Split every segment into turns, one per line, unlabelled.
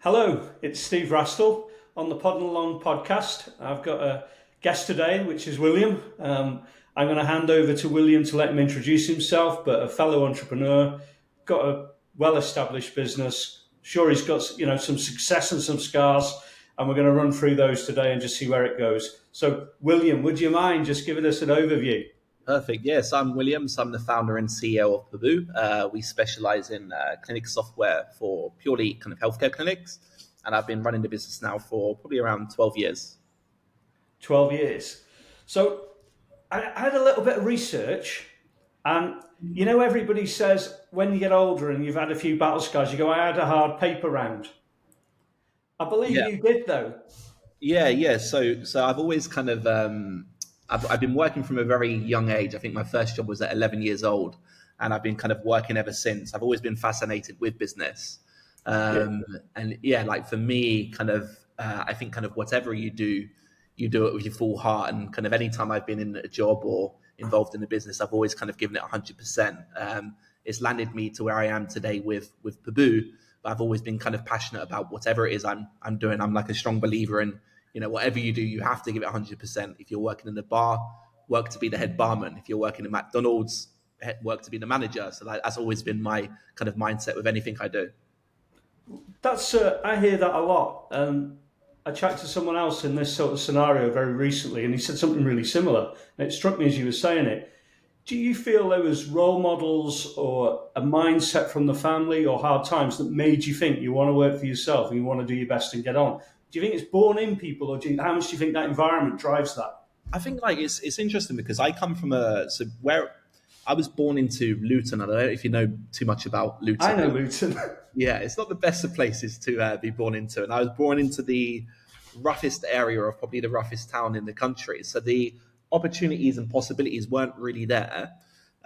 Hello, it's Steve Rastall on the PODIN podcast. I've got a guest today, which is William. I'm going to hand over to William to let him introduce himself, but a fellow entrepreneur, got a well-established business. Sure, he's got some success and some scars, and we're going to run through those today and just see where it goes. So, William, would you mind just giving us an overview?
Perfect. Yes, I'm William. So I'm the founder and CEO of Pabo. We specialize in clinic software for purely kind of healthcare clinics. And I've been running the business now for probably around 12 years.
12 years. So I had a little bit of research, and everybody says when you get older and you've had a few battle scars, you go, I had a hard paper round. I believe
Yeah.
you did, though.
Yeah. So I've always kind of, I've been working from a very young age. I think my first job was at 11 years old, and I've been kind of working ever since. I've always been fascinated with business. And yeah, like for me, kind of, I think kind of whatever you do it with your full heart. And kind of anytime I've been in a job or involved in a business, I've always kind of given it 100%. It's landed me to where I am today with Pabo, but I've always been kind of passionate about whatever it is I'm doing. I'm like a strong believer in, whatever you do, you have to give it 100%. If you're working in a bar, work to be the head barman. If you're working at McDonald's, work to be the manager. So that's always been my kind of mindset with anything I do.
That's I hear that a lot. I chatted to someone else in this sort of scenario very recently, and he said something really similar. And it struck me as you were saying it. Do you feel there was role models or a mindset from the family or hard times that made you think you want to work for yourself and you want to do your best and get on? Do you think it's born in people, or how much do you think that environment drives that?
I think like it's interesting because I come from where I was born into Luton. I don't know if you know too much about Luton.
I know Luton.
Yeah, it's not the best of places to be born into, and I was born into the roughest area of probably the roughest town in the country. So the opportunities and possibilities weren't really there.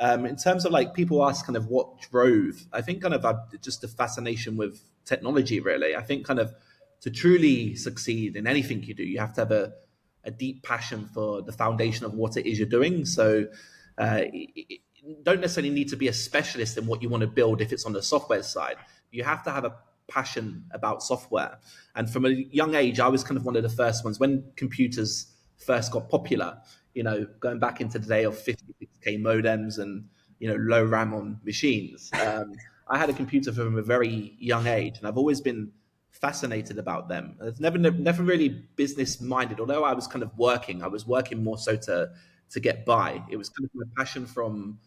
In terms of like people ask kind of what drove, I think kind of just a fascination with technology. Really, I think kind of to truly succeed in anything you do, you have to have a deep passion for the foundation of what it is you're doing. So you don't necessarily need to be a specialist in what you want to build if it's on the software side. You have to have a passion about software. And from a young age, I was kind of one of the first ones when computers first got popular, going back into the day of 56K modems and, low RAM on machines. I had a computer from a very young age, and I've always been fascinated about them. It's never really business minded, although I was kind of working. I was working more so to get by. It was kind of my passion from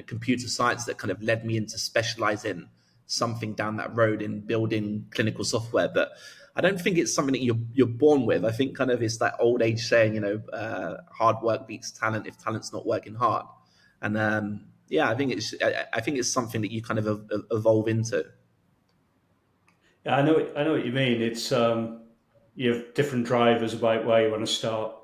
computer science that kind of led me into specialize in something down that road in building clinical software. But I don't think it's something that you're born with. I think kind of it's that old age saying, hard work beats talent if talent's not working hard. And I think it's something that you kind of evolve into.
Yeah, I know what you mean. It's you have different drivers about where you want to start.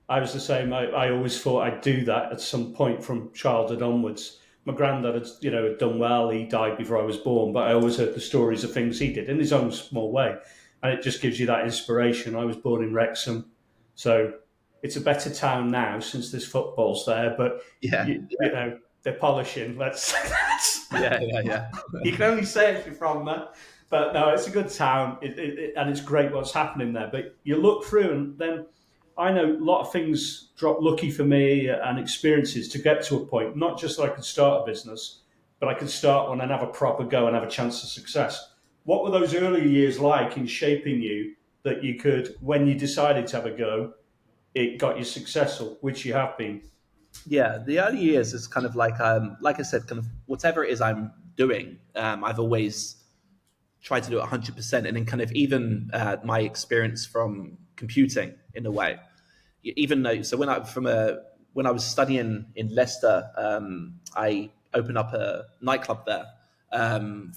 I was the same. I always thought I'd do that at some point from childhood onwards. My granddad had done well. He died before I was born, but I always heard the stories of things he did in his own small way, and it just gives you that inspiration. I was born in Wrexham, so it's a better town now since there's footballs there. But they're polishing. Let's
yeah.
You can only say it if you're from there. But no, it's a good town, and it's great what's happening there. But you look through, and then I know a lot of things dropped lucky for me and experiences to get to a point, not just that I could start a business, but I could start one and have a proper go and have a chance of success. What were those early years like in shaping you that you could, when you decided to have a go, it got you successful, which you have been?
Yeah, the early years is kind of like I said, kind of whatever it is I'm doing, I've always tried to do it 100%. And then kind of even my experience from computing in a way, even though, so when I was studying in Leicester, I opened up a nightclub there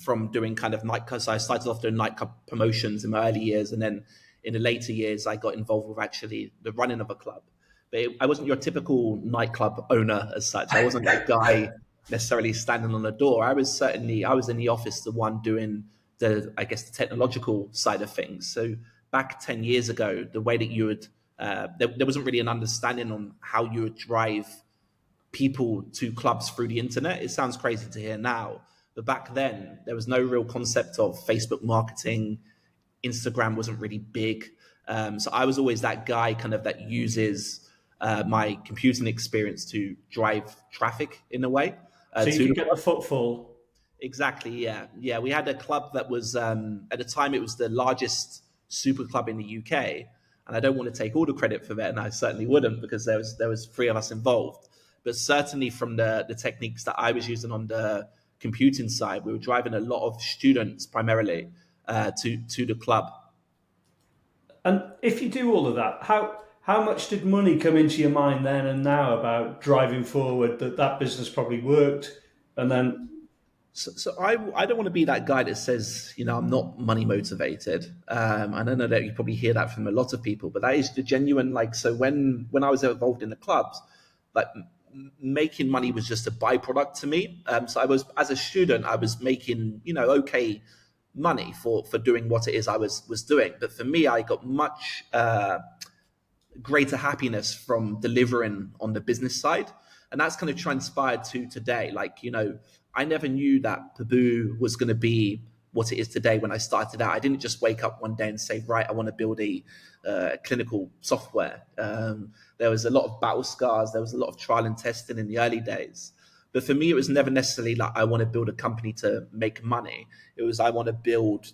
from doing kind of so I started off doing nightclub promotions in my early years. And then in the later years, I got involved with actually the running of a club. But I wasn't your typical nightclub owner as such. I wasn't that guy necessarily standing on the door. I was in the office, the one doing the technological side of things. So back 10 years ago, the way that you would, there wasn't really an understanding on how you would drive people to clubs through the internet. It sounds crazy to hear now, But back then, there was no real concept of Facebook marketing. Instagram wasn't really big. So I was always that guy kind of that uses my computing experience to drive traffic in a way
So you
to
could
the
get the footfall.
Exactly. Yeah. Yeah. We had a club that was, at the time, it was the largest super club in the UK. And I don't want to take all the credit for that. And I certainly wouldn't, because there was three of us involved. But certainly from the techniques that I was using on the computing side, we were driving a lot of students primarily to the club.
And if you do all of that, how much did money come into your mind then and now about driving forward that that business probably worked, and then
So I don't want to be that guy that says, I'm not money motivated. And I know that you probably hear that from a lot of people, but that is the genuine, like, so when I was involved in the clubs, like making money was just a byproduct to me. So I was, as a student, I was making, okay money for doing what it is I was doing. But for me, I got much, greater happiness from delivering on the business side. And that's kind of transpired to today. Like, I never knew that Pabo was going to be what it is today when I started out. I didn't just wake up one day and say, right, I want to build a clinical software. There was a lot of battle scars. There was a lot of trial and testing in the early days. But for me, it was never necessarily like I want to build a company to make money. It was I want to build,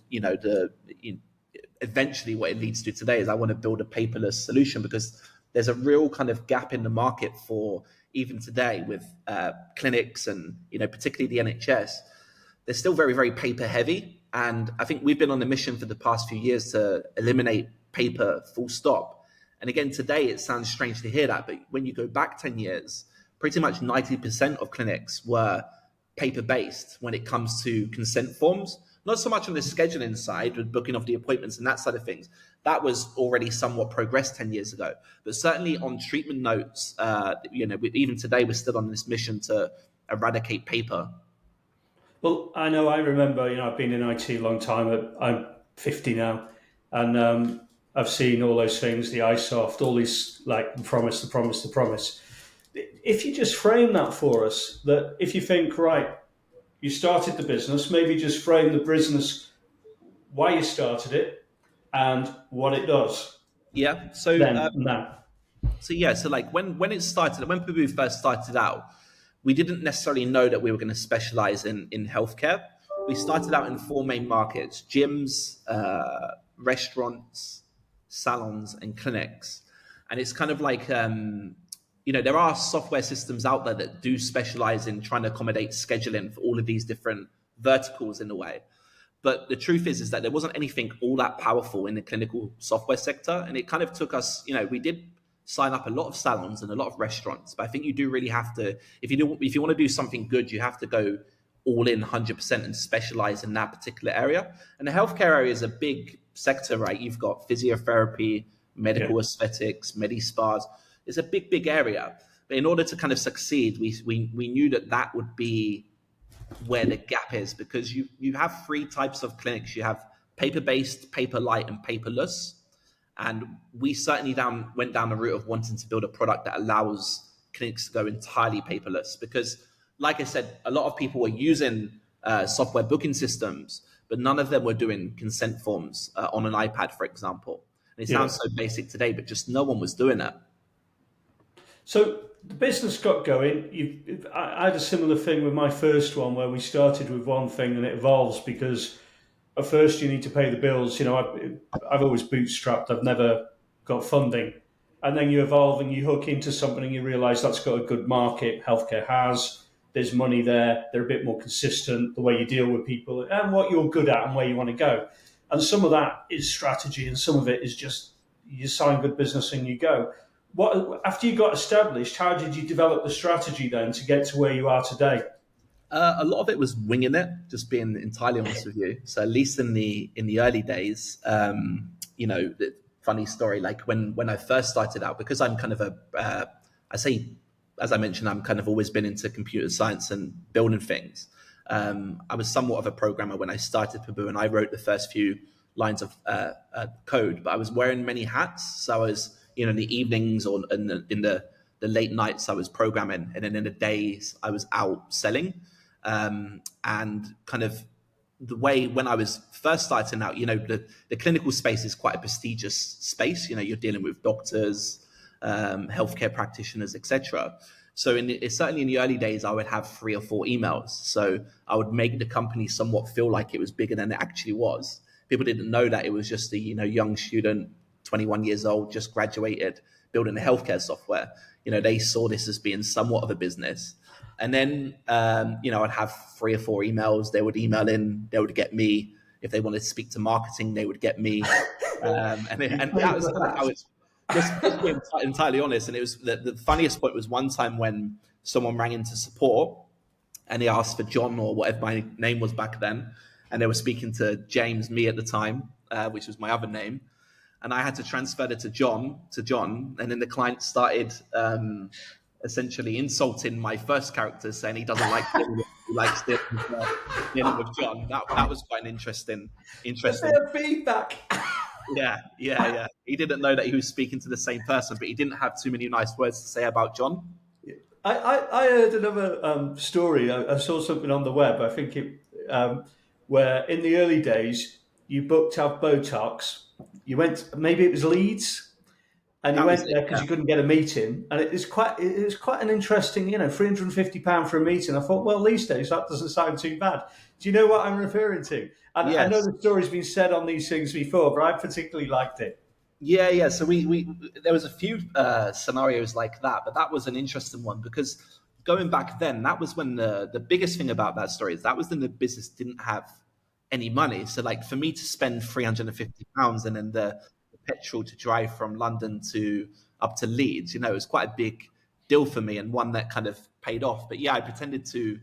eventually what it leads to today is I want to build a paperless solution, because there's a real kind of gap in the market for even today with clinics and particularly the NHS. They're still very, very paper heavy, and I think we've been on a mission for the past few years to eliminate paper full stop. And again, today it sounds strange to hear that, but when you go back 10 years, pretty much 90% of clinics were paper based when it comes to consent forms. Not so much on the scheduling side with booking of the appointments and that side of things. That was already somewhat progressed 10 years ago. But certainly on treatment notes, even today, we're still on this mission to eradicate paper.
well, I remember, I've been in IT a long time. I'm 50 now, and I've seen all those things, the iSoft, all these, like, the promise, the promise, the promise. If you just frame that for us, that if you think, right, you started the business, maybe just frame the business, why you started it, and what it does,
Yeah. So
then and now.
so like when it started, when Pabo first started out, we didn't necessarily know that we were going to specialize in healthcare. We started out in four main markets: gyms, restaurants, salons, and clinics. And it's kind of like there are software systems out there that do specialize in trying to accommodate scheduling for all of these different verticals in a way. But the truth is that there wasn't anything all that powerful in the clinical software sector. And it kind of took us, we did sign up a lot of salons and a lot of restaurants. But I think you do really have to, if you want to do something good, you have to go all in 100% and specialize in that particular area. And the healthcare area is a big sector, right? You've got physiotherapy,
Yeah.
medical aesthetics, medi spas. It's a big, big area. But in order to kind of succeed, we knew that would be where the gap is, because you have three types of clinics. You have paper based, paper light, and paperless. And we certainly went down the route of wanting to build a product that allows clinics to go entirely paperless, because like I said, a lot of people were using software booking systems, but none of them were doing consent forms on an iPad, for example. And it
Yeah.
sounds so basic today, but just no one was doing that.
So the business got going. I had a similar thing with my first one, where we started with one thing and it evolves, because at first you need to pay the bills. I've always bootstrapped. I've never got funding. And then you evolve and you hook into something and you realize that's got a good market. Healthcare has. There's money there. They're a bit more consistent, the way you deal with people and what you're good at and where you want to go. And some of that is strategy, and some of it is just you sign good business and you go. What after you got established? How did you develop the strategy then to get to where you are today?
A lot of it was winging it, just being entirely honest with you. So at least in the early days, funny story. Like when I first started out, because I'm kind of I say, as I mentioned, I'm kind of always been into computer science and building things. I was somewhat of a programmer when I started Pabo, and I wrote the first few lines of code. But I was wearing many hats. So I was, in the evenings or in the late nights, I was programming, and then in the days I was out selling. And kind of the way when I was first starting out, the clinical space is quite a prestigious space. You're dealing with doctors, healthcare practitioners, etc. So certainly in the early days, I would have 3 or 4 emails. So I would make the company somewhat feel like it was bigger than it actually was. People didn't know that it was just a young student, 21 years old, just graduated, building a healthcare software. They saw this as being somewhat of a business. And then, I'd have 3 or 4 emails. They would email in. They would get me. If they wanted to speak to marketing, they would get me. And that was kind of how it's just being entirely honest. And it was the funniest point was one time when someone rang into support and they asked for John or whatever my name was back then. And they were speaking to James, me at the time, which was my other name. And I had to transfer it to John. And then the client started essentially insulting my first character, saying he doesn't like dealing with, he likes dealing with John. That was quite an interesting.
A bit of feedback.
Yeah. He didn't know that he was speaking to the same person, but he didn't have too many nice words to say about John.
I heard another story. I saw something on the web. I think where in the early days you booked out Botox. You went, maybe it was Leeds, and you went there because you couldn't get a meeting, and it was quite an interesting, £350 for a meeting. I thought, well, these days that doesn't sound too bad. Do you know what I'm referring to? And
Yes.
I know the story's been said on these things before, but I particularly liked it.
Yeah. So we there was a few scenarios like that, but that was an interesting one because going back then, that was when the biggest thing about that story is that was when the business didn't have any money. So like for me to spend £350 and then the petrol to drive from London to up to Leeds, it was quite a big deal for me and one that kind of paid off. But yeah, I pretended to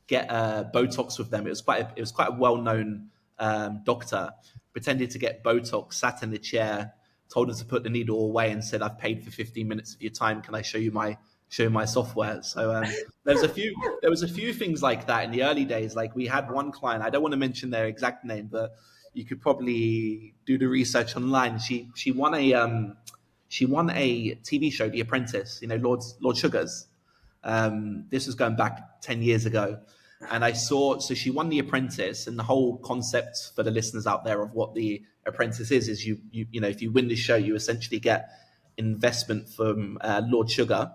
get Botox with them. It was quite a well-known doctor. Pretended to get Botox, sat in the chair, told her to put the needle away, and said, "I've paid for 15 minutes of your time. Can I show you my software?" So there was a few things like that in the early days. Like we had one client. I don't want to mention their exact name, but you could probably do the research online. She won a TV show, The Apprentice. Lord Sugars. This was going back 10 years ago. And so she won The Apprentice, and the whole concept for the listeners out there of what The Apprentice is you if you win the show, you essentially get investment from Lord Sugar,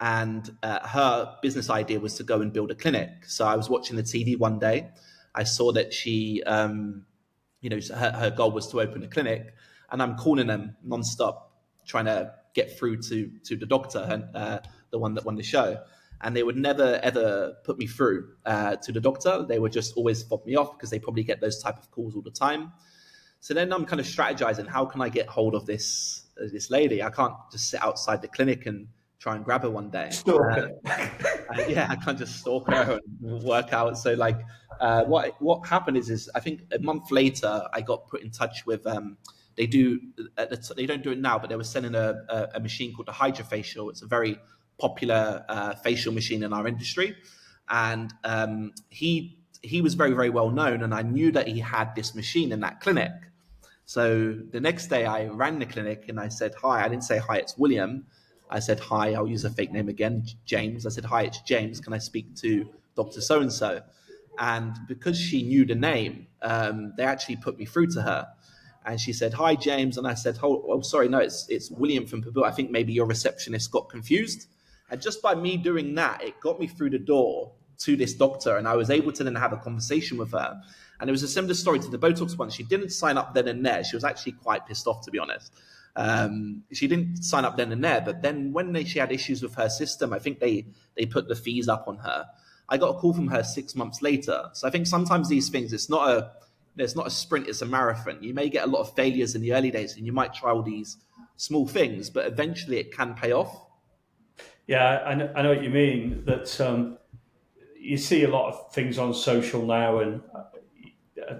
and her business idea was to go and build a clinic. So I was watching the TV one day, I saw that she, her goal was to open a clinic, and I'm calling them nonstop, trying to get through to the doctor, and the one that won the show. And they would never, ever put me through to the doctor. They would just always fob me off because they probably get those type of calls all the time. So then I'm kind of strategizing, how can I get hold of this lady? I can't just sit outside the clinic and try and grab her one day. I can't just stalk her and work out. So like what happened is I think a month later, I got put in touch with, they don't do it now, but they were selling a machine called the Hydrofacial. It's a very popular facial machine in our industry, and he was very, very well known, and I knew that he had this machine in that clinic. So the next day I ran the clinic and I said, "Hi." I didn't say, "Hi, it's William." I said, "Hi," I'll use a fake name again, James. I said, "Hi, it's James. Can I speak to Dr. So-and-so?" And because she knew the name, they actually put me through to her. And she said, "Hi, James." And I said, "Oh, sorry, no, it's William from Pabo. I think maybe your receptionist got confused." And just by me doing that, it got me through the door to this doctor, and I was able to then have a conversation with her. And it was a similar story to the Botox one. She didn't sign up then and there. She was actually quite pissed off, to be honest. She didn't sign up then and there, but then when she had issues with her system, I think they put the fees up on her. I got a call from her 6 months later. So I think sometimes these things, it's not a sprint, it's a marathon. You may get a lot of failures in the early days, and you might try all these small things, but eventually it can pay off.
Yeah, I know what you mean. That you see a lot of things on social now, and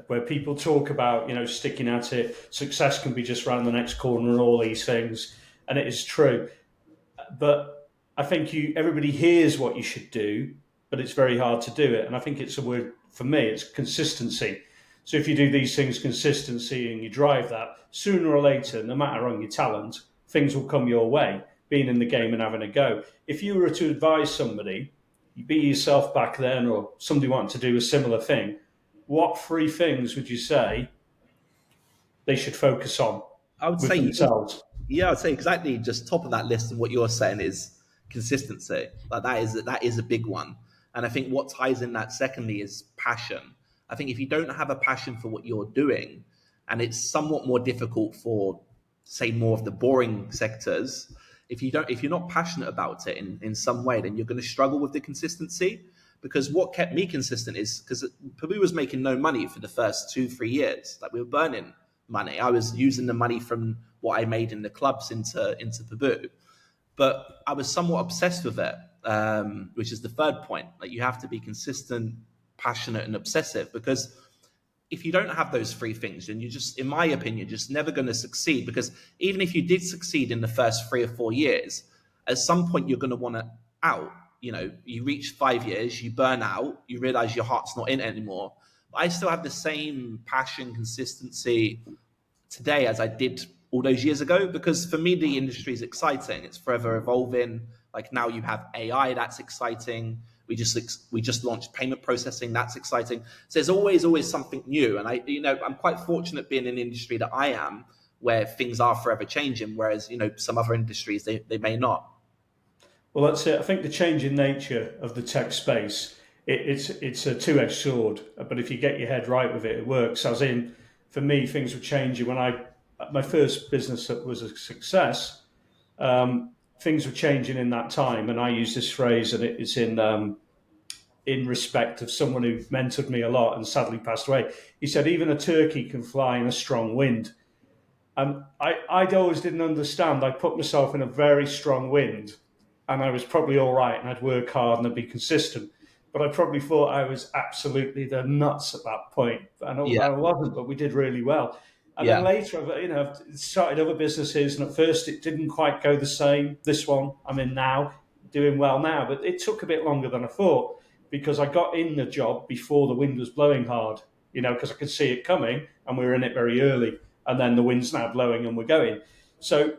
where people talk about sticking at it. Success can be just around the next corner, and all these things, and it is true. But I think everybody hears what you should do, but it's very hard to do it. And I think it's a word for me. It's consistency. So if you do these things consistency and you drive that, sooner or later, no matter on your talent, things will come your way. Being in the game and having a go. If you were to advise somebody, be yourself back then, or somebody wanting to do a similar thing, what three things would you say they should focus on
I would
with
say,
themselves?
yeah, I'd say exactly just top of that list. And what you're saying is consistency. Like that is a big one. And I think what ties in that secondly is passion. I think if you don't have a passion for what you're doing, and it's somewhat more difficult for, say, more of the boring sectors, if you're not passionate about it in some way, then you're going to struggle with the consistency. Because what kept me consistent is because Paboo was making no money for the first 2 3 years. Like we were burning money. I was using the money from what I made in the clubs into Paboo, but I was somewhat obsessed with it, which is the third point. Like you have to be consistent, passionate, and obsessive. Because if you don't have those three things, then you're just, in my opinion, just never going to succeed. Because even if you did succeed in the first 3 or 4 years, at some point you're going to want to out. You reach 5 years, you burn out, you realize your heart's not in it anymore. But I still have the same passion, consistency today as I did all those years ago. Because for me, the industry is exciting. It's forever evolving. Like now you have AI, that's exciting. We just launched payment processing, that's exciting. So there's always something new. And I'm quite fortunate being in an industry that I am, where things are forever changing, whereas some other industries they may not.
Well, that's it. I think the changing nature of the tech space, it's a two-edged sword. But if you get your head right with it, it works. As in, for me, things were changing when my first business that was a success. Things were changing in that time, and I use this phrase, and it's in respect of someone who mentored me a lot and sadly passed away. He said, "Even a turkey can fly in a strong wind." And I always didn't understand. I put myself in a very strong wind, and I was probably all right, and I'd work hard and I'd be consistent. But I probably thought I was absolutely the nuts at that point.
Yeah,
I wasn't, but we did really well. And then
yeah,
later, I've started other businesses, and at first it didn't quite go the same. This one I'm in now, doing well now, but it took a bit longer than I thought because I got in the job before the wind was blowing hard, because I could see it coming, and we were in it very early, and then the wind's now blowing and we're going. So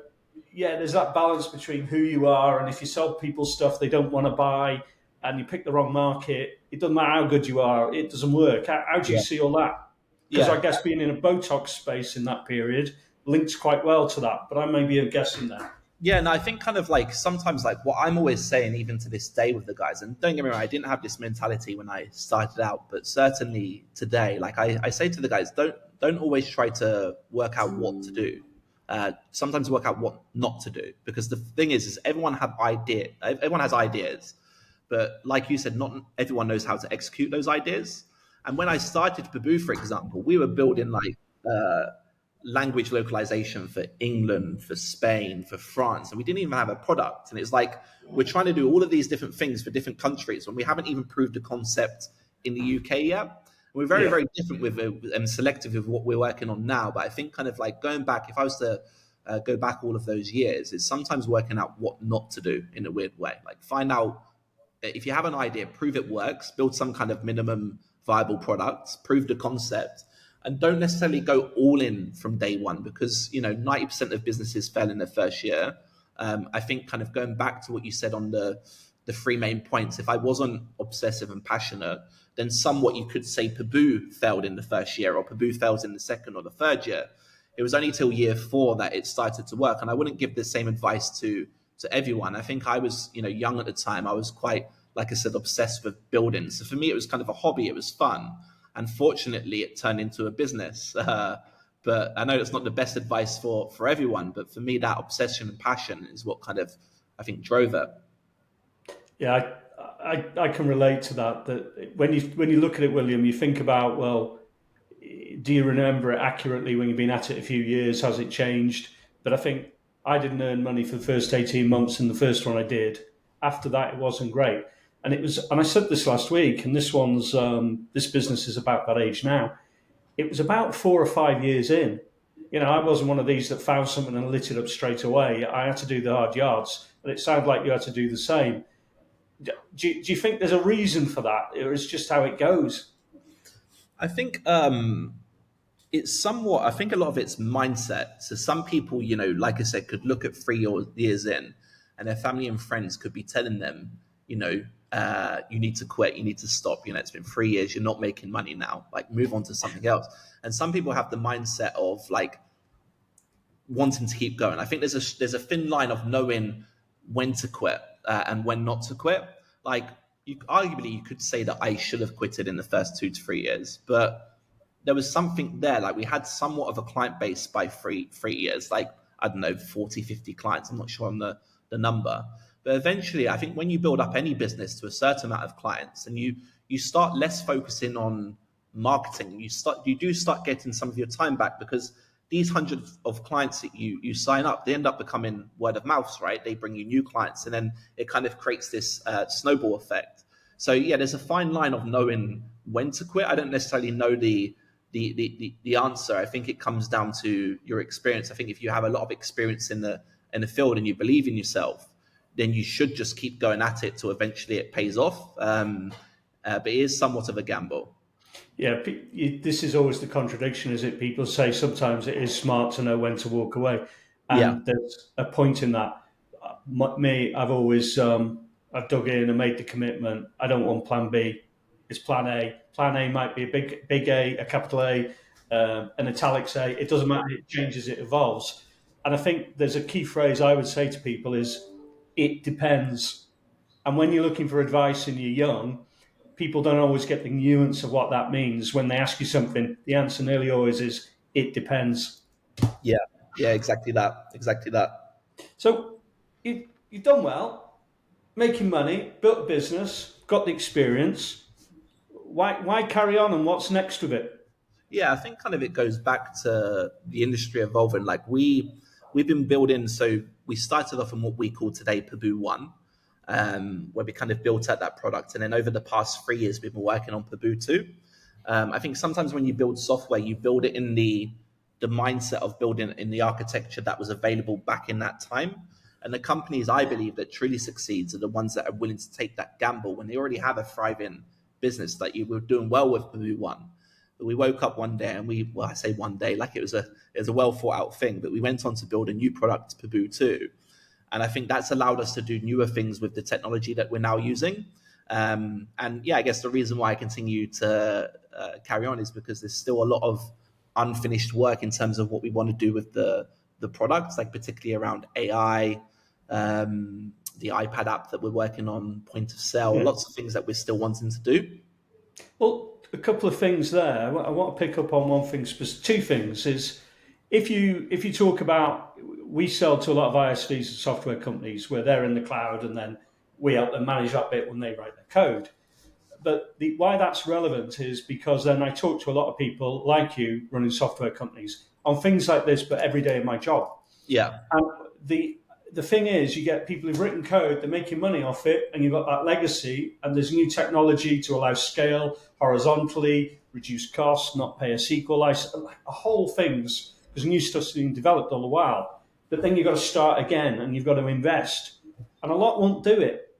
yeah, there's that balance between who you are, and if you sell people stuff they don't want to buy, and you pick the wrong market, it doesn't matter how good you are, it doesn't work. How do you
yeah,
see all that? Because
yeah.
I guess being in a Botox space in that period links quite well to that, but I may be guessing there.
Yeah, and I think kind of like sometimes like what I'm always saying, even to this day with the guys, and don't get me wrong, I didn't have this mentality when I started out, but certainly today, like I say to the guys, don't always try to work out what to do. Sometimes work out what not to do, because the thing is everyone has ideas, but like you said, not everyone knows how to execute those ideas. And when I started Paboo, for example, we were building like language localization for England, for Spain, for France, and we didn't even have a product. And it's like we're trying to do all of these different things for different countries when we haven't even proved the concept in the UK yet. And we're very,
Yeah.
very different with and selective with what we're working on now. But I think kind of like going back, if I was to go back all of those years, it's sometimes working out what not to do in a weird way. Like find out if you have an idea, prove it works, build some kind of minimum viable product, prove the concept, and don't necessarily go all in from day one, because 90% of businesses fail in their first year. I think kind of going back to what you said on the three main points, if I wasn't obsessive and passionate, then somewhat you could say Paboo failed in the first year, or Paboo fails in the second or the third year. It was only till year 4 that it started to work, and I wouldn't give the same advice to everyone. I think I was young at the time. I was quite, like I said, obsessed with building. So for me, it was kind of a hobby. It was fun. Unfortunately, it turned into a business. But I know it's not the best advice for everyone. But for me, that obsession and passion is what kind of, I think, drove it.
Yeah, I can relate to that. That when you look at it, William, you think about, well, do you remember it accurately when you've been at it a few years? Has it changed? But I think I didn't earn money for the first 18 months, and the first one I did. After that, it wasn't great. And it was, and I said this last week, and this business is about that age now. It was about 4 or 5 years in. I wasn't one of these that found something and lit it up straight away. I had to do the hard yards, and it sounded like you had to do the same. Do you think there's a reason for that, or is just how it goes?
I think it's somewhat, I think a lot of it's mindset. So some people, like I said, could look at 3 years in, and their family and friends could be telling them, you need to quit, you need to stop. It's been 3 years, you're not making money now. Like, move on to something else. And some people have the mindset of like wanting to keep going. I think there's a thin line of knowing when to quit and when not to quit. Like, arguably, you could say that I should have quitted in the first 2 to 3 years, but there was something there. Like, we had somewhat of a client base by three years, like, I don't know, 40, 50 clients. I'm not sure on the number. But eventually, I think when you build up any business to a certain amount of clients and you start less focusing on marketing, you do start getting some of your time back, because these hundreds of clients that you sign up, they end up becoming word of mouth, right? They bring you new clients, and then it kind of creates this snowball effect. So yeah, there's a fine line of knowing when to quit. I don't necessarily know the answer. I think it comes down to your experience. I think if you have a lot of experience in the field and you believe in yourself, then you should just keep going at it till eventually it pays off. But it is somewhat of a gamble.
Yeah, this is always the contradiction, is it? People say sometimes it is smart to know when to walk away,
Yeah,
and there's a point in that. Me, I've always I've dug in and made the commitment. I don't want Plan B. It's Plan A. Plan A might be a big A, a capital A, an italics A. It doesn't matter. It changes. It evolves. And I think there's a key phrase I would say to people is, "It depends." And when you're looking for advice and you're young, people don't always get the nuance of what that means. When they ask you something, the answer nearly always is, it depends.
yeah, yeah, exactly that, exactly that.
So you've done well, making money, built a business, got the experience. Why carry on, and what's next with it?
Yeah, I think kind of it goes back to the industry evolving. Like, we've been building. So we started off in what we call today Pabo One, where we kind of built out that product, and then over the past 3 years, we've been working on Pabo Two. I think sometimes when you build software, you build it in the mindset of building in the architecture that was available back in that time. And the companies, I believe, that truly succeeds are the ones that are willing to take that gamble when they already have a thriving business. Like, you were doing well with Pabo One. But we woke up one day and I say one day, like it was a well thought out thing, but we went on to build a new product, Pabo 2. And I think that's allowed us to do newer things with the technology that we're now using. And yeah, I guess the reason why I continue to carry on is because there's still a lot of unfinished work in terms of what we want to do with the products, like particularly around AI, the iPad app that we're working on, point of sale,
Yeah.
lots of things that we're still wanting to do.
Well, a couple of things there. I want to pick up on one thing. Two things is, if you talk about, we sell to a lot of ISVs and software companies where they're in the cloud, and then we help them manage that bit when they write their code. But why that's relevant is because then I talk to a lot of people like you running software companies on things like this, but every day of my job.
Yeah.
And the thing is, you get people who've written code, they're making money off it, and you've got that legacy, and there's new technology to allow scale horizontally, reduce costs, not pay a SQL license, a whole things, because new stuff's being developed all the while. But then you've got to start again, and you've got to invest. And a lot won't do it.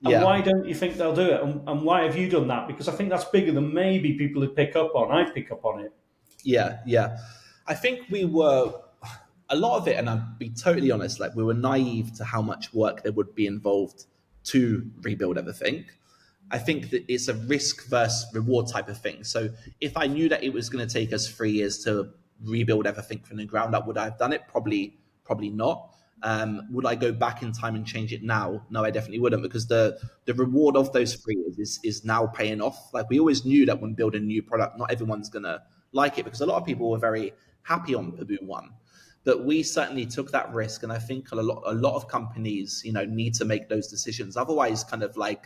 And
Yeah.
why don't you think they'll do it? And why have you done that? Because I think that's bigger than maybe people would pick up on. I pick up on it.
Yeah, yeah. I think we were a lot of it, and I'll be totally honest, like, we were naive to how much work there would be involved to rebuild everything. I think that it's a risk versus reward type of thing. So if I knew that it was going to take us 3 years to rebuild everything from the ground up, would I have done it? Probably not. Would I go back in time and change it now? No, I definitely wouldn't, because the reward of those 3 years is now paying off. Like, we always knew that when building a new product, not everyone's gonna like it, because a lot of people were very happy on Pabo One. But we certainly took that risk, and I think a lot of companies, need to make those decisions. Otherwise, kind of like,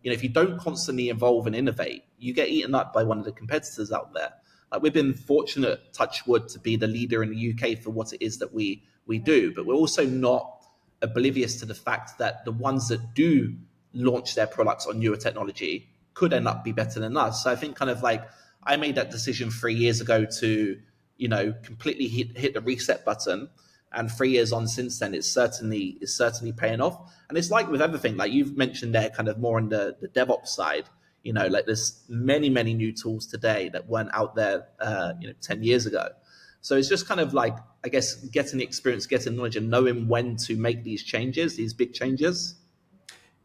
if you don't constantly evolve and innovate, you get eaten up by one of the competitors out there. Like, we've been fortunate, touch wood, to be the leader in the UK for what it is that we do, but we're also not oblivious to the fact that the ones that do launch their products on newer technology could end up be better than us. So I think kind of like, I made that decision 3 years ago to, completely hit the reset button. And 3 years on since then, it's certainly paying off. And it's like with everything, like you've mentioned there, kind of more on the DevOps side, like there's many, many new tools today that weren't out there, 10 years ago. So it's just kind of like, I guess, getting the experience, getting knowledge, and knowing when to make these changes, these big changes.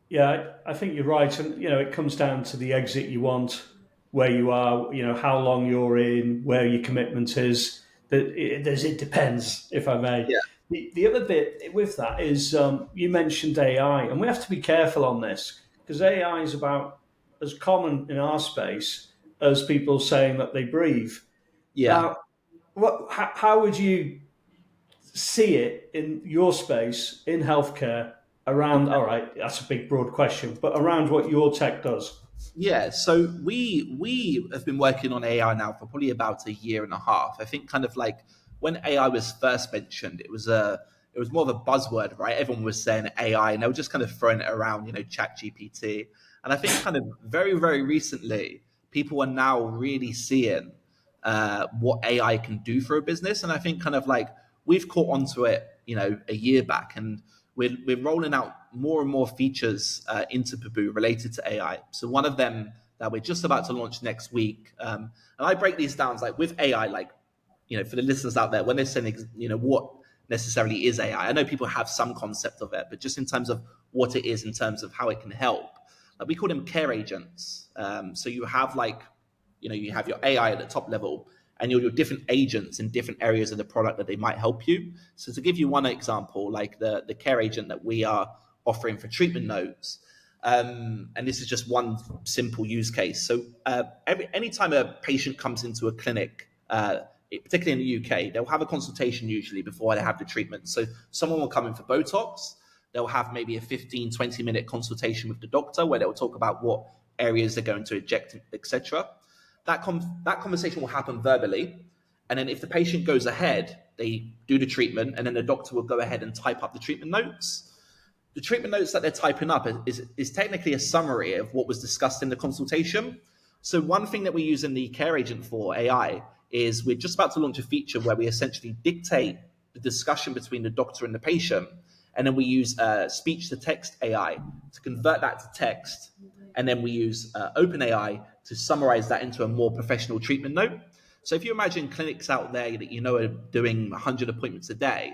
Yeah, I think you're right, and it comes down to the exit you want, where you are, how long you're in, where your commitment is. It depends, if I may.
Yeah,
The other bit with that is you mentioned AI, and we have to be careful on this because AI is about as common in our space as people saying that they breathe.
yeah.
Now, how would you see it in your space in healthcare around, all right, that's a big broad question, but around what your tech does?
Yeah, so we have been working on AI now for probably about a year and a half. I think kind of like when AI was first mentioned, it was more of a buzzword, right? Everyone was saying AI, and they were just kind of throwing it around, Chat GPT. And I think kind of very recently, people are now really seeing what AI can do for a business. And I think kind of like we've caught onto it, a year back, and we're rolling out more and more features into Pabo related to AI. So one of them that we're just about to launch next week, and I break these down like with AI, like for the listeners out there, when they're saying what necessarily is AI. I know people have some concept of it, but just in terms of what it is, in terms of how it can help, like we call them care agents. So you have like you have your AI at the top level, and your different agents in different areas of the product that they might help you. So to give you one example, like the care agent that we are offering for treatment notes, and this is just one simple use case. So anytime a patient comes into a clinic, particularly in the UK, they'll have a consultation usually before they have the treatment. So someone will come in for Botox. They'll have maybe a 15, 20-minute consultation with the doctor where they'll talk about what areas they're going to inject, etc. That conversation will happen verbally, and then if the patient goes ahead, they do the treatment, and then the doctor will go ahead and type up the treatment notes. The treatment notes that they're typing up is technically a summary of what was discussed in the consultation. So one thing that we use in the care agent for AI is we're just about to launch a feature where we essentially dictate the discussion between the doctor and the patient, and then we use speech to text AI to convert that to text, and then we use OpenAI to summarize that into a more professional treatment note. So if you imagine clinics out there that are doing 100 appointments a day,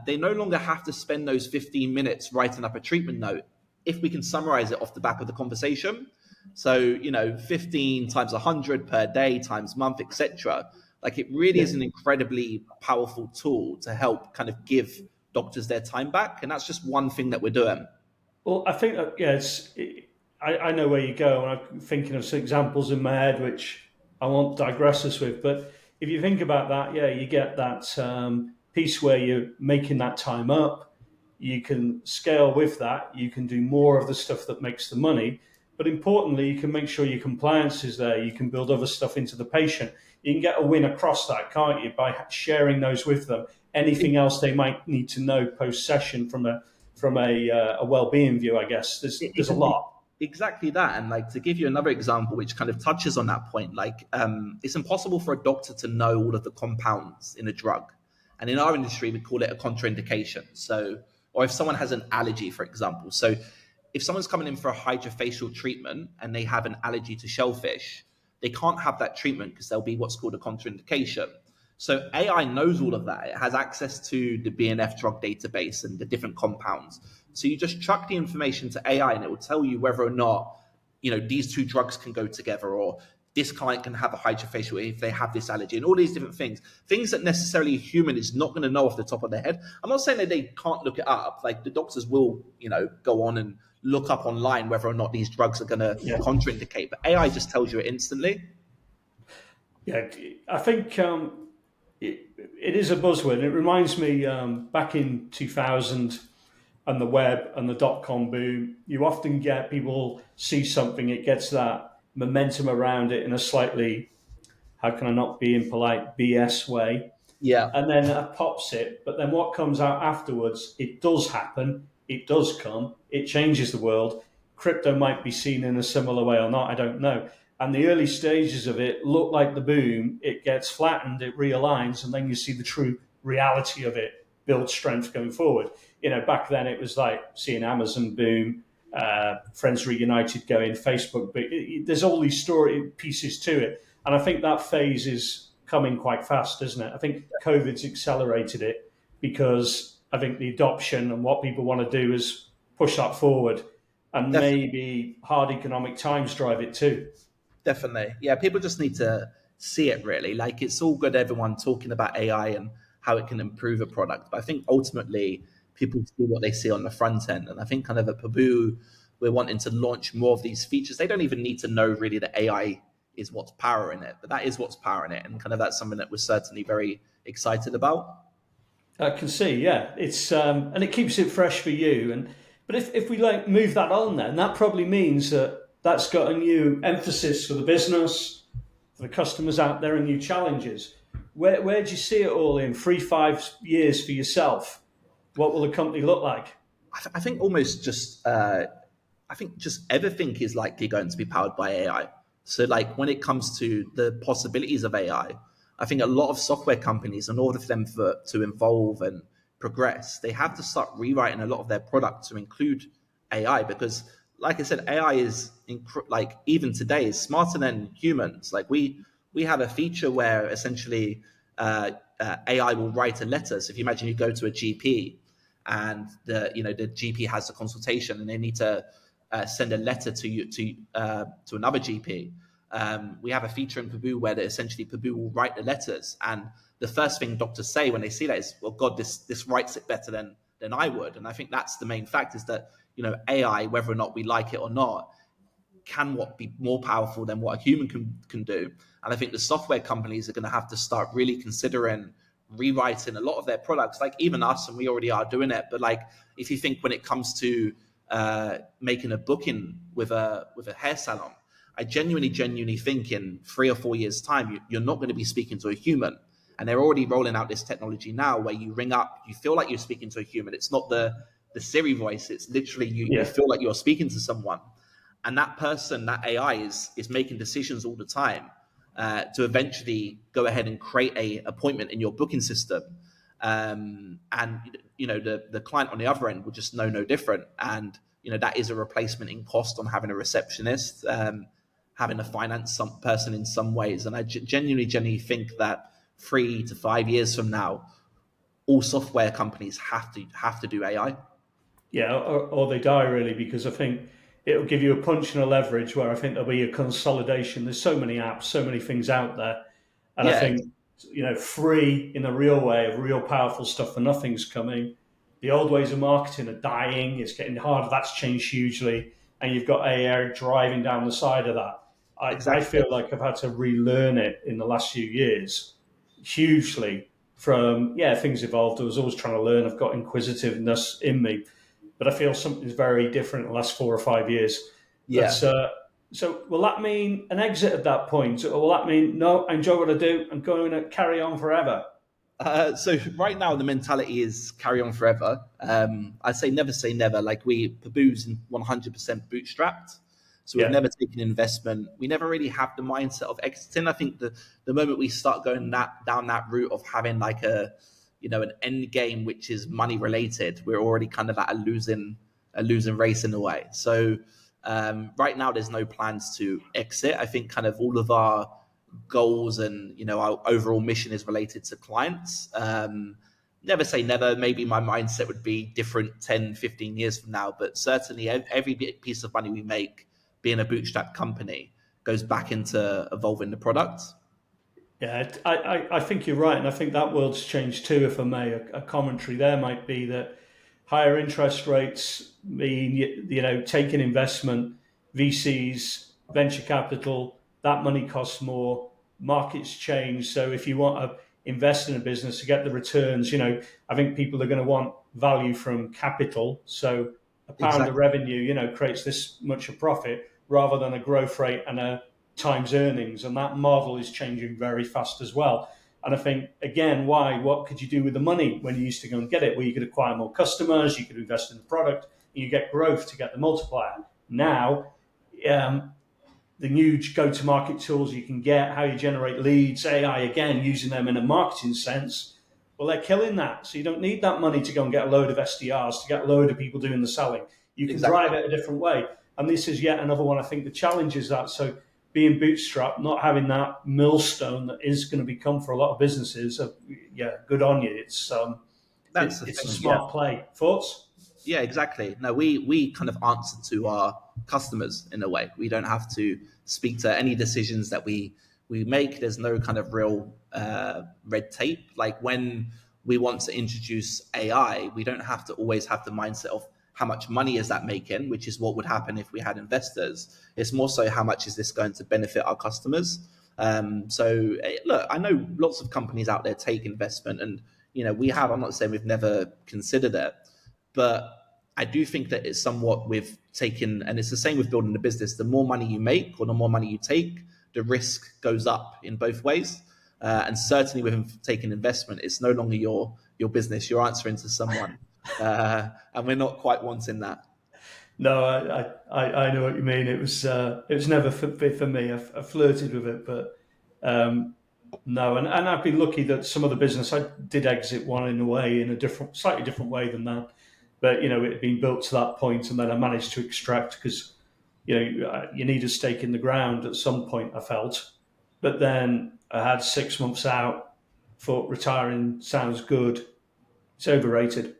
they no longer have to spend those 15 minutes writing up a treatment note if we can summarize it off the back of the conversation. So, 15 times 100 per day times month, etc. Like it really
Yeah.
is an incredibly powerful tool to help kind of give doctors their time back. And that's just one thing that we're doing.
Well, I think that, yeah, I know where you go, and I'm thinking of some examples in my head which I won't digress us with. But if you think about that, yeah, you get that piece where you're making that time up. You can scale with that. You can do more of the stuff that makes the money. But importantly, you can make sure your compliance is there. You can build other stuff into the patient. You can get a win across that, can't you, by sharing those with them? Anything else they might need to know post session from a well-being view, I guess there's
It's
a lot.
exactly that. And like to give you another example which kind of touches on that point, like it's impossible for a doctor to know all of the compounds in a drug, and in our industry we call it a contraindication. So or if someone has an allergy, for example. So if someone's coming in for a hydrofacial treatment and they have an allergy to shellfish, they can't have that treatment because there'll be what's called a contraindication. So AI knows all of that. It has access to the BNF drug database and the different compounds. So you just chuck the information to AI and it will tell you whether or not, these two drugs can go together, or this client can have a hydrofacial if they have this allergy, and all these different things that necessarily a human is not going to know off the top of their head. I'm not saying that they can't look it up. Like the doctors will, go on and look up online whether or not these drugs are going to
Yeah,
contraindicate, but AI just tells you it instantly.
yeah. I think it is a buzzword. It reminds me back in 2000 and the web and the dot-com boom. You often get people see something, it gets that momentum around it in a slightly, how can I not be impolite, BS way,
Yeah,
and then that pops it. But then what comes out afterwards, it does happen, it does come, it changes the world. Crypto might be seen in a similar way or not, I don't know. And the early stages of it look like the boom, it gets flattened, it realigns, and then you see the true reality of it build strength going forward. Back then it was like seeing Amazon boom, Friends Reunited going, Facebook, but there's all these story pieces to it. And I think that phase is coming quite fast, isn't it? I think COVID's accelerated it because I think the adoption and what people want to do is push that forward. and
Definitely.
maybe hard economic times drive it too.
Definitely. Yeah, people just need to see it really. Like it's all good everyone talking about AI and how it can improve a product. But I think ultimately people see what they see on the front end. And I think kind of at Paboo, we're wanting to launch more of these features. They don't even need to know really that AI is what's powering it, but that is what's powering it. And kind of that's something that we're certainly very excited about.
I can see, yeah, it's and it keeps it fresh for you. And but if we like move that on, then that probably means that that's got a new emphasis for the business, for the customers out there, and new challenges. Where do you see it all in 3 5 years for yourself? What will the company look like?
I think almost just I think just everything is likely going to be powered by AI. So like when it comes to the possibilities of I think a lot of software companies, in order for them to evolve and progress, they have to start rewriting a lot of their product to include AI because, like I said, AI is like even today is smarter than humans. Like we have a feature where essentially AI will write a letter. So if you imagine you go to a GP and the GP has a consultation and they need to send a letter to you to another GP. We have a feature in Paboo where essentially Paboo will write the letters, and the first thing doctors say when they see that is, "Well, God, this writes it better than I would." And I think that's the main fact is that AI, whether or not we like it or not, can what be more powerful than what a human can do. And I think the software companies are going to have to start really considering rewriting a lot of their products, like even us, and we already are doing it. But like if you think when it comes to making a booking with a hair salon, I genuinely think in 3 or 4 years' time, you're not going to be speaking to a human. And they're already rolling out this technology now where you ring up, you feel like you're speaking to a human. It's not the Siri voice. It's literally you
Yeah,
feel like you're speaking to someone. And that person, that AI is making decisions all the time to eventually go ahead and create a appointment in your booking system. And the client on the other end will just know no different. And that is a replacement in cost on having a receptionist, having a finance person in some ways. And I genuinely think that 3 to 5 years from now, all software companies have to do AI.
yeah, or they die really, because I think it'll give you a punch and a leverage where I think there'll be a consolidation. There's so many apps, so many things out there, and I
Yeah,
think free in a real way of real powerful stuff for nothing's coming. The old ways of marketing are dying. It's getting harder. That's changed hugely, and you've got AI driving down the side of that. I
exactly.
feel like I've had to relearn it in the last few years hugely. From things evolved. I was always trying to learn. I've got inquisitiveness in me, but I feel something's very different in the last 4 or 5 years. But
Yeah.
so will that mean an exit at that point, or will that mean no? I enjoy what I do. I'm going to carry on forever.
So right now the mentality is carry on forever. I say never. Like Paboo's 100% bootstrapped, so we've
Yeah,
never taken investment. We never really have the mindset of exiting. I think the moment we start going down that route of having like an end game which is money related, we're already kind of at a losing race in a way. So right now there's no plans to exit. I think kind of all of our goals and our overall mission is related to clients. Never say never. Maybe my mindset would be different 10, 15 years from now, but certainly every piece of money we make being a bootstrap company goes back into evolving the product.
yeah. I think you're right, and I think that world's changed too. If I may, a commentary there might be that higher interest rates mean taking investment, VCs, venture capital. That money costs more. Markets change, so if you want to invest in a business to get the returns, I think people are going to want value from capital. So a pound of
Exactly.
revenue, creates this much of profit rather than a growth rate and a times earnings. And that model is changing very fast as well. And I think, again, why? What could you do with the money when you used to go and get it? Well, you could acquire more customers, you could invest in the product, and you get growth to get the multiplier. Now, um, the huge go-to-market tools you can get, how you generate leads, AI, again, using them in a marketing sense, well, they're killing that. So you don't need that money to go and get a load of SDRs, to get a load of people doing the selling. You can
Exactly.
drive it a different way. And this is yet another one. I think the challenge is that. So being bootstrapped, not having that millstone that is going to become for a lot of businesses, good on you.
That's the
It's a
thing. Yeah.
smart play. Thoughts?
Yeah, exactly. No, we kind of answer to our customers in a way. We don't have to speak to any decisions that we make. There's no kind of real red tape. Like when we want to introduce AI, we don't have to always have the mindset of how much money is that making, which is what would happen if we had investors. It's more so how much is this going to benefit our customers. Look, I know lots of companies out there take investment, and we have. I'm not saying we've never considered it, but I do think that it's somewhat with taking, and it's the same with building a business. The more money you make or the more money you take, the risk goes up in both ways. And certainly with taking investment, it's no longer your business. You're answering to someone, and we're not quite wanting that.
No, I know what you mean. It was never for me. I flirted with it, but um, no. And I've been lucky that some of the business I did exit one in a way, in a different, slightly different way than that. But it had been built to that point, and then I managed to extract because you need a stake in the ground at some point. I felt, but then I had 6 months out. Thought retiring sounds good. It's overrated.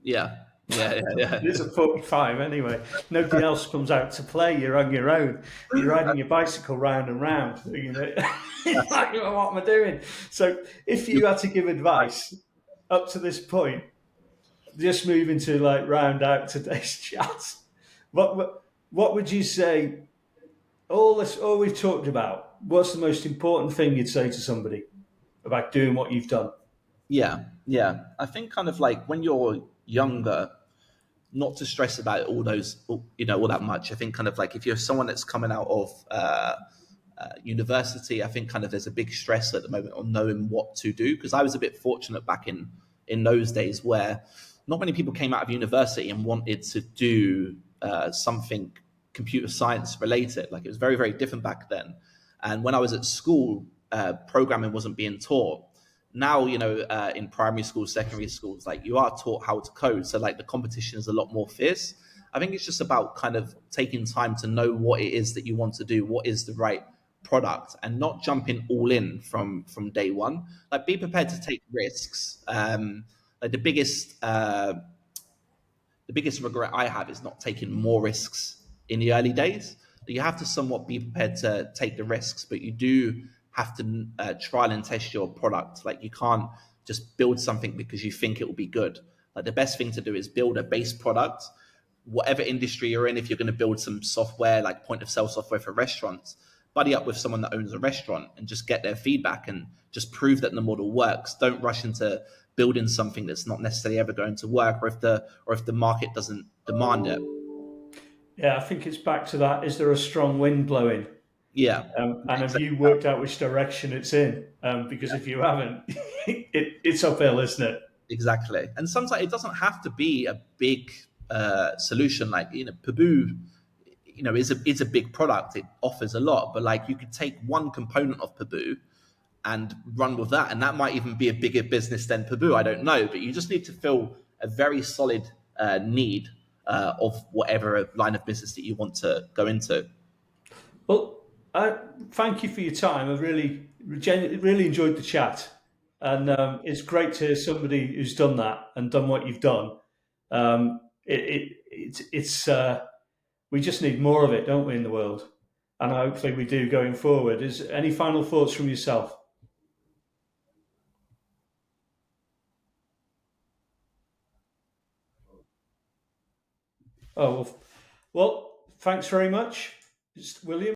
Yeah, yeah, yeah, yeah.
It's a 45 anyway. Nobody else comes out to play. You're on your own. You're riding your bicycle round and round. It's like, "Well, what am I doing?" So, if
You-
you had to give advice up to this point, just moving to like round out today's chat, what would you say? All we've talked about. What's the most important thing you'd say to somebody about doing what you've done?
Yeah, yeah. I think kind of like when you're younger, not to stress about all those, all that much. I think kind of like if you're someone that's coming out of university, I think kind of there's a big stress at the moment on knowing what to do. Because I was a bit fortunate back in those days where not many people came out of university and wanted to do something computer science related. Like it was very, very different back then. And when I was at school, programming wasn't being taught. Now, in primary schools, secondary schools, like you are taught how to code. So like the competition is a lot more fierce. I think it's just about kind of taking time to know what it is that you want to do, what is the right product, and not jumping all in from day one. Like be prepared to take risks. Like the biggest regret I have is not taking more risks in the early days. You have to somewhat be prepared to take the risks, but you do have to trial and test your product. Like you can't just build something because you think it will be good. Like the best thing to do is build a base product, whatever industry you're in. If you're going to build some software like point of sale software for restaurants, buddy up with someone that owns a restaurant and just get their feedback and just prove that the model works. Don't rush into building something that's not necessarily ever going to work, or if the market doesn't demand it.
Yeah, I think it's back to that. Is there a strong wind blowing?
Yeah,
And have
exactly.
you worked out which direction it's in? Because if you haven't, it's uphill, isn't it?
Exactly. And sometimes it doesn't have to be a big solution. Like Pabo, is a big product. It offers a lot, but like you could take one component of Pabo and run with that, and that might even be a bigger business than Pabo. I don't know, but you just need to fill a very solid need of whatever line of business that you want to go into.
Well, thank you for your time. I really enjoyed the chat, and it's great to hear somebody who's done that and done what you've done. It's we just need more of it, don't we, in the world? And hopefully we do going forward. Is any final thoughts from yourself? Oh well, thanks very much, William.